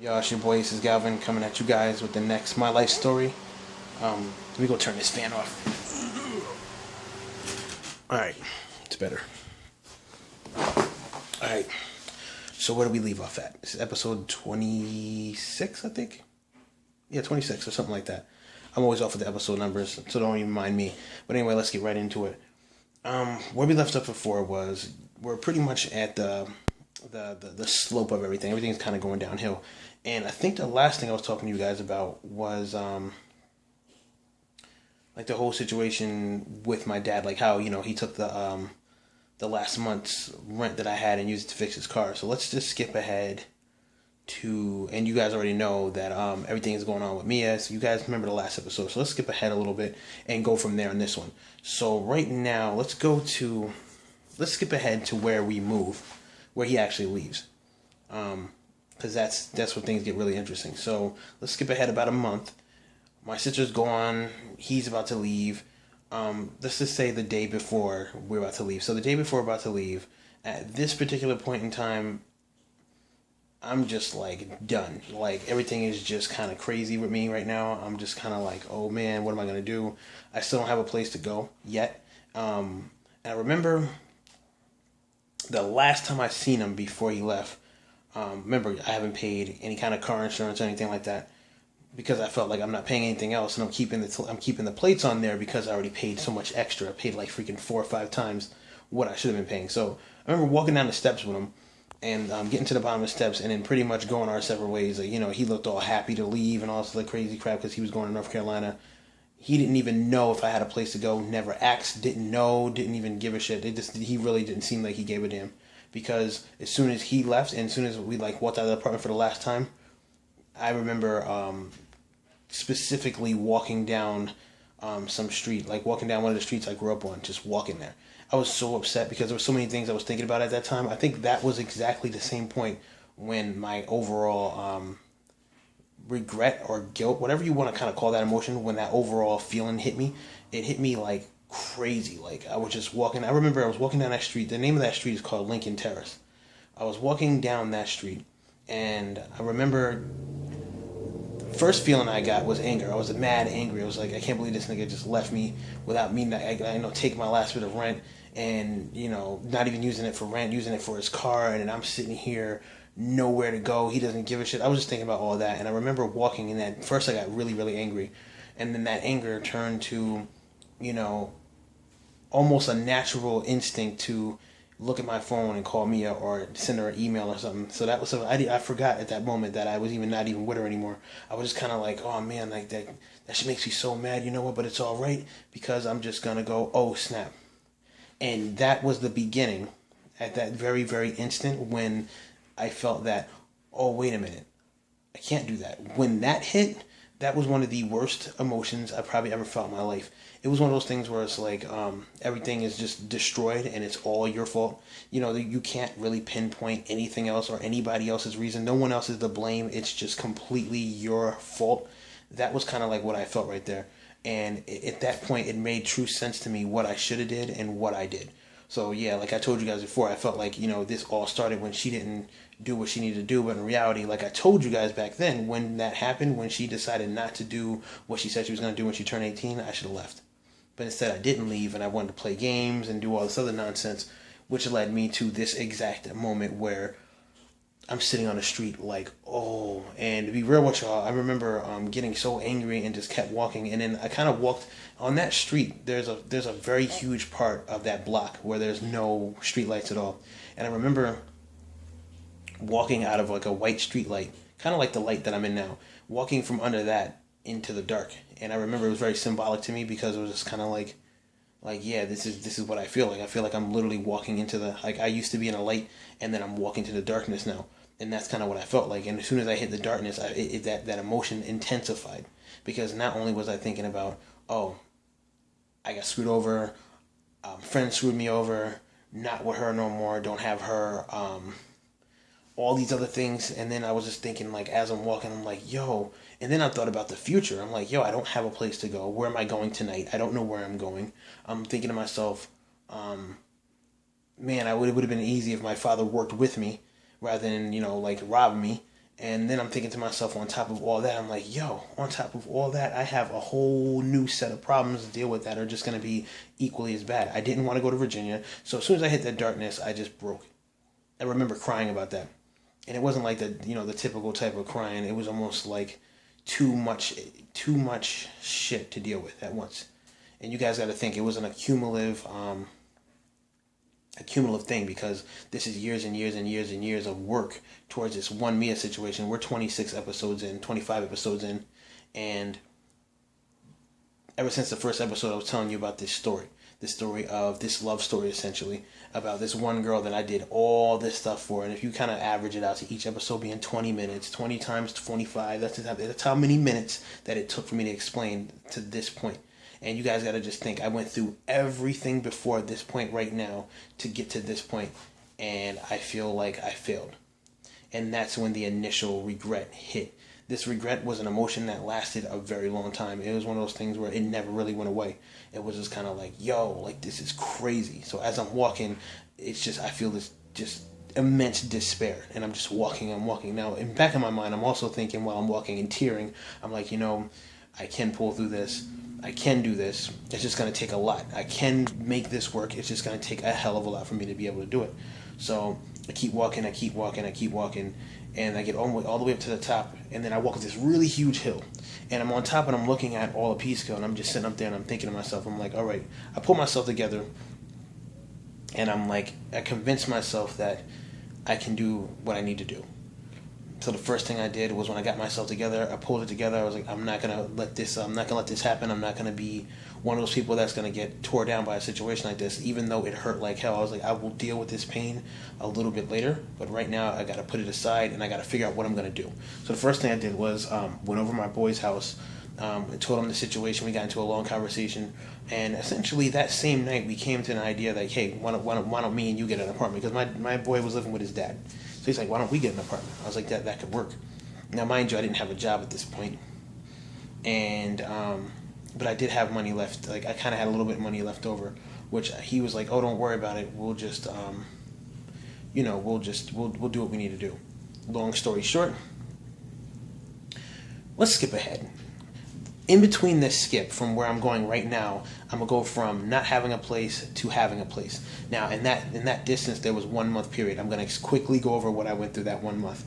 Yo, it's your boy, this is Galvin coming at you guys with the next My Life story. Let me go turn this fan off. Alright, it's better. Alright, so where do we leave off at? This is episode 26, I think? Yeah, 26 or something like that. I'm always off with the episode numbers, so don't even mind me. But anyway, let's get right into it. Where we left off before was we're pretty much at the slope of everything. Everything's kind of going downhill. And I think the last thing I was talking to you guys about was like the whole situation with my dad, like how he took the last month's rent that I had and used it to fix his car. So let's just skip ahead to, and you guys already know that everything is going on with Mia. So you guys remember the last episode. So let's skip ahead a little bit and go from there on this one. So right now, let's skip ahead to where we move, where he actually leaves. Because that's where things get really interesting. So let's skip ahead about a month. My sister's gone. He's about to leave. Let's just say the day before we're about to leave. So the day before we're about to leave, at this particular point in time, I'm just like done. Like everything is just kind of crazy with me right now. I'm just kind of like, oh man, what am I gonna do? I still don't have a place to go yet. And I remember the last time I seen him before he left. Remember, I haven't paid any kind of car insurance or anything like that because I felt like I'm not paying anything else, and I'm keeping the plates on there because I already paid so much extra. I paid like freaking 4 or 5 times what I should have been paying. So I remember walking down the steps with him and getting to the bottom of the steps, and then pretty much going our separate ways. Like, he looked all happy to leave and all this other crazy crap because he was going to North Carolina. He didn't even know if I had a place to go. Never asked. Didn't know. Didn't even give a shit. He really didn't seem like he gave a damn. Because as soon as he left, and as soon as we walked out of the apartment for the last time, I remember specifically walking down some street, like walking down one of the streets I grew up on, just walking there. I was so upset because there were so many things I was thinking about at that time. I think that was exactly the same point when my overall regret or guilt, whatever you want to kind of call that emotion, when that overall feeling hit me, it hit me like crazy. Like I was just walking. I remember I was walking down that street. The name of that street is called Lincoln Terrace. I was walking down that street, and I remember first feeling I got was anger. I was mad, angry. I was like, I can't believe this nigga just left me without me. Take my last bit of rent, and not even using it for rent, using it for his car, and then I'm sitting here nowhere to go. He doesn't give a shit. I was just thinking about all that, and I remember walking in that. First, I got really, really angry, and then that anger turned to, almost a natural instinct to look at my phone and call Mia or send her an email or something. So that was so I forgot at that moment that I was even not even with her anymore. I was just kind of like, oh man, like that shit makes me so mad. You know what? But it's all right because I'm just gonna go. Oh snap! And that was the beginning. At that very very instant when I felt that, oh wait a minute, I can't do that. When that hit, that was one of the worst emotions I probably ever felt in my life. It was one of those things where it's like everything is just destroyed and it's all your fault. You can't really pinpoint anything else or anybody else's reason. No one else is to blame. It's just completely your fault. That was kind of like what I felt right there. And at that point, it made true sense to me what I should have did and what I did. So yeah, like I told you guys before, I felt like this all started when she didn't do what she needed to do. But in reality, like I told you guys back then, when that happened, when she decided not to do what she said she was going to do when she turned 18, I should have left. But instead, I didn't leave, and I wanted to play games and do all this other nonsense, which led me to this exact moment where I'm sitting on the street like, oh, and to be real with y'all, I remember getting so angry and just kept walking, and then I kind of walked on that street. There's a very huge part of that block where there's no street lights at all, and I remember walking out of like a white street light, kind of like the light that I'm in now, walking from under that into the dark. And I remember it was very symbolic to me because it was just kind of like yeah, this is what I feel like. I feel like I'm literally walking into the, like I used to be in a light and then I'm walking to the darkness now. And that's kind of what I felt like. And as soon as I hit the darkness, that emotion intensified because not only was I thinking about, oh, I got screwed over, friends screwed me over, not with her no more, don't have her, all these other things. And then I was just thinking, like, as I'm walking, I'm like, yo. And then I thought about the future. I'm like, yo, I don't have a place to go. Where am I going tonight? I don't know where I'm going. I'm thinking to myself, man, it would have been easy if my father worked with me rather than, like rob me. And then I'm thinking to myself, on top of all that, I'm like, yo, on top of all that, I have a whole new set of problems to deal with that are just going to be equally as bad. I didn't want to go to Virginia, so as soon as I hit that darkness, I just broke. I remember crying about that. And it wasn't like the typical type of crying. It was almost like too much shit to deal with at once. And you guys got to think it was an accumulative thing, because this is years and years and years and years of work towards this one Mia situation. We're 26 episodes in, 25 episodes in, and ever since the first episode I was telling you about this story of this love story, essentially, about this one girl that I did all this stuff for. And if you kind of average it out to each episode being 20 minutes, 20 times 25, that's how many minutes that it took for me to explain to this point. And you guys got to just think, I went through everything before this point right now to get to this point, and I feel like I failed. And that's when the initial regret hit. This regret was an emotion that lasted a very long time. It was one of those things where it never really went away. It was just kind of like, yo, like, this is crazy. So as I'm walking, it's just, I feel this just immense despair, and I'm just walking. Now, in the back of my mind, I'm also thinking while I'm walking and tearing, I'm like, I can pull through this. I can do this. It's just going to take a lot. I can make this work. It's just going to take a hell of a lot for me to be able to do it. So I keep walking, and I get all the way up to the top, and then I walk up this really huge hill, and I'm on top, and I'm looking at all of Peekskill, and I'm just sitting up there, and I'm thinking to myself, I'm like, all right, I pull myself together, and I'm like, I convince myself that I can do what I need to do. So the first thing I did was, when I got myself together, I pulled it together. I was like, I'm not gonna let this happen. I'm not gonna be one of those people that's gonna get tore down by a situation like this, even though it hurt like hell. I was like, I will deal with this pain a little bit later, but right now I gotta put it aside, and I gotta figure out what I'm gonna do. So the first thing I did was went over to my boy's house, and told him the situation. We got into a long conversation, and essentially that same night we came to an idea like, hey, why don't me and you get an apartment? Because my boy was living with his dad. So he's like, why don't we get an apartment? I was like, that could work. Now, mind you, I didn't have a job at this point, and but I did have money left. Like, I kind of had a little bit of money left over, which he was like, oh, don't worry about it. We'll just, we'll do what we need to do. Long story short, let's skip ahead. In between this skip from where I'm going right now, I'm gonna go from not having a place to having a place. Now, in that distance, there was 1 month period. I'm gonna quickly go over what I went through that 1 month.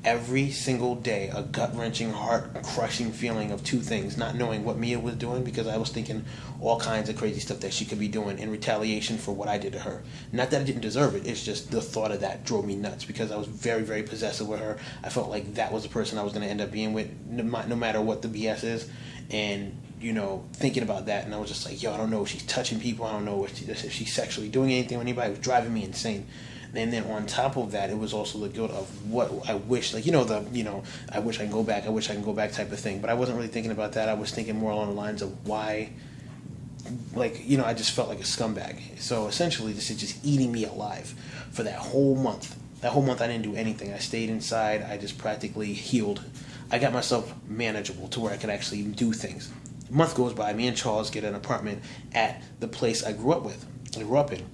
Every single day, a gut-wrenching, heart-crushing feeling of two things: not knowing what Mia was doing, because I was thinking all kinds of crazy stuff that she could be doing in retaliation for what I did to her. Not that I didn't deserve it, it's just the thought of that drove me nuts, because I was very, very possessive with her. I felt like that was the person I was going to end up being with, no matter what the BS is. And, thinking about that, and I was just like, yo, I don't know if she's touching people, I don't know if she's sexually doing anything with anybody. It was driving me insane. And then on top of that, it was also the guilt of what I wish, I wish I can go back type of thing. But I wasn't really thinking about that. I was thinking more along the lines of why, I just felt like a scumbag. So essentially, this is just eating me alive for that whole month. That whole month, I didn't do anything. I stayed inside. I just practically healed. I got myself manageable to where I could actually do things. A month goes by. Me and Charles get an apartment at the place I grew up in.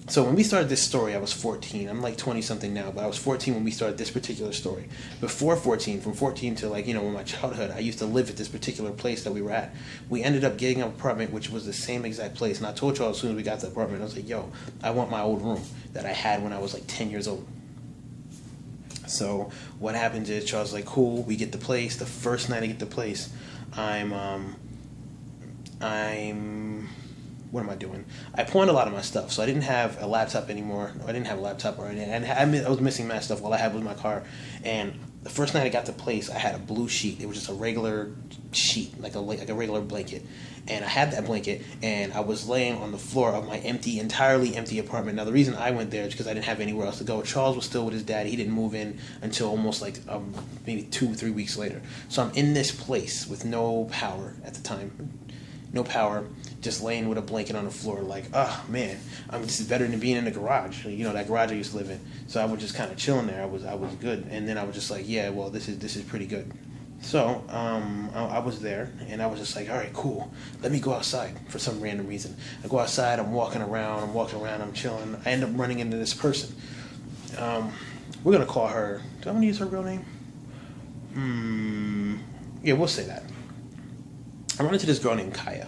So when we started this story, I was 14. I'm like 20-something now, but I was 14 when we started this particular story. Before 14, from 14 to in my childhood, I used to live at this particular place that we were at. We ended up getting an apartment, which was the same exact place. And I told Charles as soon as we got to the apartment, I was like, yo, I want my old room that I had when I was like 10 years old. So what happens is, Charles is like, cool, we get the place. The first night I get the place, what am I doing? I pawned a lot of my stuff, so I didn't have a laptop anymore. I didn't have a laptop or anything. And I was missing mad stuff. All I had was my car. And the first night I got the place, I had a blue sheet. It was just a regular sheet, like a regular blanket. And I had that blanket, and I was laying on the floor of my entirely empty apartment. Now, the reason I went there is because I didn't have anywhere else to go. Charles was still with his dad. He didn't move in until almost maybe 2-3 weeks later. So I'm in this place with no power at the time. No power, just laying with a blanket on the floor, like, oh man, this is better than being in the garage. That garage I used to live in. So I was just kind of chilling there. I was good, and then I was just like, yeah, well, this is pretty good. So I was there, and I was just like, all right, cool. Let me go outside for some random reason. I go outside. I'm walking around. I'm chilling. I end up running into this person. We're gonna call her. Do I want to use her real name? Yeah, we'll say that. I run into this girl named Kaya.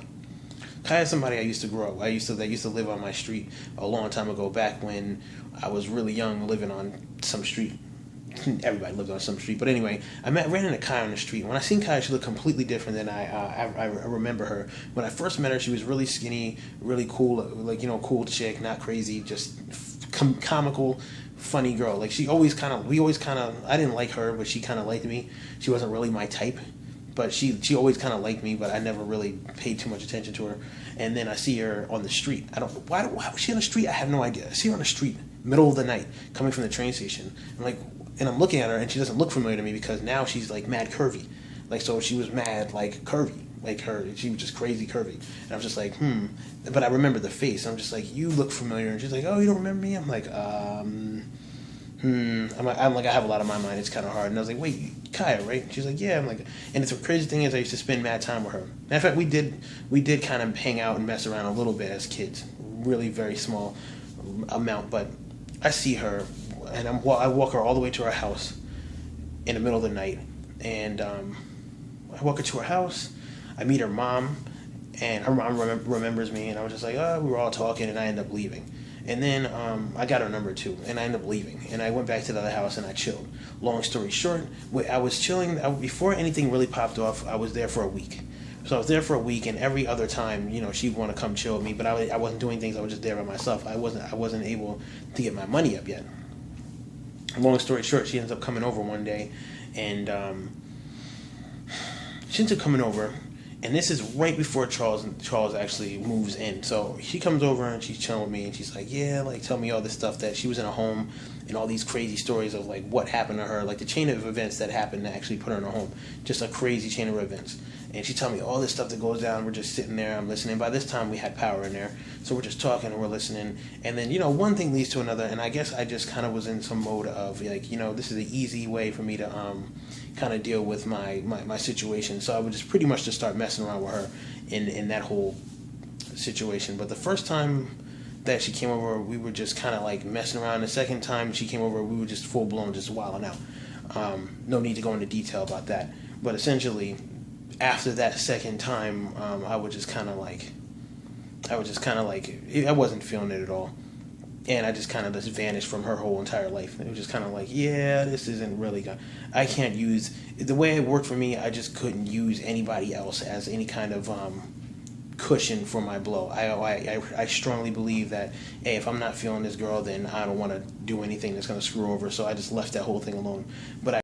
Kaya's somebody I used to grow up. That used to live on my street a long time ago, back when I was really young, living on some street. Everybody lived on some street, but anyway, ran into Kaya on the street. When I seen Kaya, she looked completely different than I remember her. When I first met her, she was really skinny, really cool, like, cool chick, not crazy, just comical, funny girl. Like, we always kind of, I didn't like her, but she kind of liked me. She wasn't really my type, but she always kind of liked me, but I never really paid too much attention to her. And then I see her on the street. Why was she on the street? I have no idea. I see her on the street, middle of the night, coming from the train station. And I'm looking at her, and she doesn't look familiar to me because now she's like mad curvy. Like, so she was mad like curvy. Like, she was just crazy curvy. And I was just like, But I remember the face. I'm just like, you look familiar. And she's like, oh, you don't remember me? I'm like, I'm like, I have a lot on my mind. It's kind of hard. And I was like, wait, Kaya, right? She's like, yeah. I'm like, and the crazy thing is, I used to spend mad time with her. Matter of fact, we did kind of hang out and mess around a little bit as kids, really very small amount. But I see her, and I walk her all the way to her house in the middle of the night, and I walk her to her house. I meet her mom, and her mom remembers me, and I was just like, oh, we were all talking, and I ended up leaving. And then I got her number too, and I ended up leaving. And I went back to the other house and I chilled. Long story short, I was chilling. Before anything really popped off, I was there for a week. So I was there for a week, and every other time, she'd want to come chill with me, but I wasn't doing things. I was just there by myself. I wasn't able to get my money up yet. Long story short, she ends up coming over one day, and she ends up coming over. And this is right before Charles actually moves in. So she comes over and she's chilling with me, and she's like, yeah, like, tell me all this stuff that she was in a home, and all these crazy stories of like what happened to her, like the chain of events that happened to actually put her in a home. Just a crazy chain of events. And she told me all this stuff that goes down. We're just sitting there, I'm listening. By this time we had power in there. So we're just talking and we're listening. And then, one thing leads to another, and I guess I just kind of was in some mode of like, this is an easy way for me to kind of deal with my situation. So I would just pretty much just start messing around with her in that whole situation. But the first time that she came over, we were just kind of like messing around. The second time she came over, we were just full blown, just wilding out. No need to go into detail about that. But essentially, after that second time, I was just kind of like, I wasn't feeling it at all. And I just kind of just vanished from her whole entire life. It was just kind of like, yeah, this isn't really good. I can't use, the way it worked for me, I just couldn't use anybody else as any kind of cushion for my blow. I strongly believe that, hey, if I'm not feeling this girl, then I don't want to do anything that's going to screw over. So I just left that whole thing alone. But